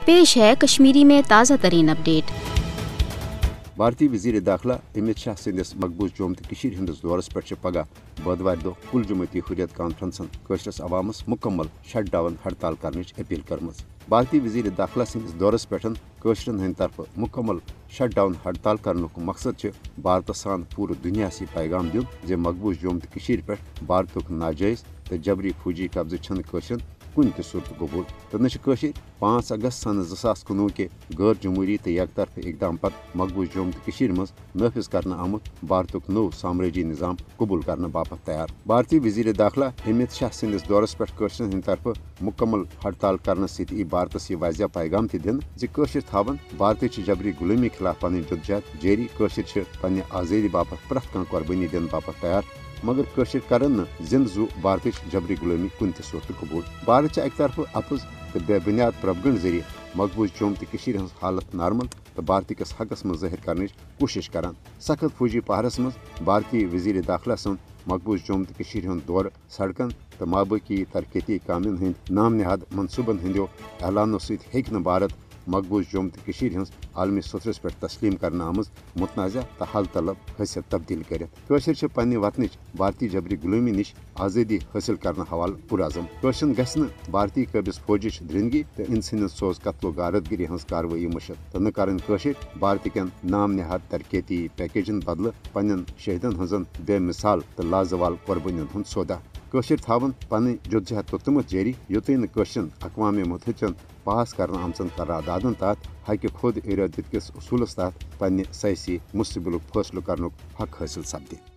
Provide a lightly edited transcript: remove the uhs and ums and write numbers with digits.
पेश है कश्मीरी में ताज़ा तरीन अपडेट। भारतीय वजीर दाखिला अमित शाह सदिस मकबूज जोम तो हंदिस दौरस पे पगह बुधवार दो कुल जमूती हुर्रियत कॉन्फ्रेंसन कशरस अवामस मुकम्मल शट डाउन हड़ताल करने अपील कर। भारतीय वजीर दाखिला सदिस दौरस पे कशरन हंद तरफ मुकम्मल शट डाउन हड़ताल करने मकसद भारत सान पूरे दुनिया से पैगाम दिन जे मकबूज जोम तो पे भारत नाजायज तो जबरी फौजी कब्जे कशरन कुन त सूरत कबूल तो न 5 अगस्त सन 2019 के गैर जमहूरी तो एक तरफ इकदाम पर मकबूज जोम तो मज नाफिज करना आमुत भारत नौ साम्राजी निज़ाम कबूल करने बापत तैयार। भारतीय वजीर दाखिला अमित शाह सदिस दौरस पे कशरन हंद तरफ मुकम्मल हड़ताल करने सती भारत यह वाजिया पैगाम दिन कशर थावन भारत जबरी गुलामी खिलाफ पन जदोजहद जारी कशर पन्ने आज़ादी बापत प्रथ कह कुर्बानी दिन बापत तैयार मगर कशर करन जिंद जू भारत जबरी गुलामी कुन त सूरत कबूल। भारत एक तरफ अपुज तो बेबुनियाद प्रोपगंड जरिए मकबूज जोम तो हज हालत नार्मल तो भारत किस हकस में ज़ाहिर करने कोशिश करान। सख्त फौजी पहरस मज भारतीय वजीर दाखिला सुन मकबूज जोम तो हंद दौर सड़कन तो माबाकी तरक्याती कामन हंद नाम नहाद मनसूबन हंदो ऐलानो सत्य भारत मकबूज जोम तो हंस आलमी सतरस पे तस्लीम करना आमज मुतनाज़ा तो हल तलब हैसियत तब्दील कर पन्ने वतन भारतीय जबरी गुलामी निश आज़ादी हासिल करने हवाल पुरज़म कशरन गि भारतीय कबिस फौजिश दरिंदगी तो इन सद सोज कत्लो गारतगिरी हज कार्रवाई मुशत तो न कर भारत कन नाम नहाद तरक्याती पैकेजन बदल पन्न शहीदन हजन बेमिसाल तो लाजवाल कुर्बानियन हंद सौदा कशर थावन पन जदोजहद तोतमत जारी योतन न कशरन अक़वाम मुत्तहिदन पास करना आमचन करारदादन तहत हक खुद इरादत किस उसूलस तहत पन्ने सयासी मुस्तकबिल फैसलो करने हक हासिल सपदे।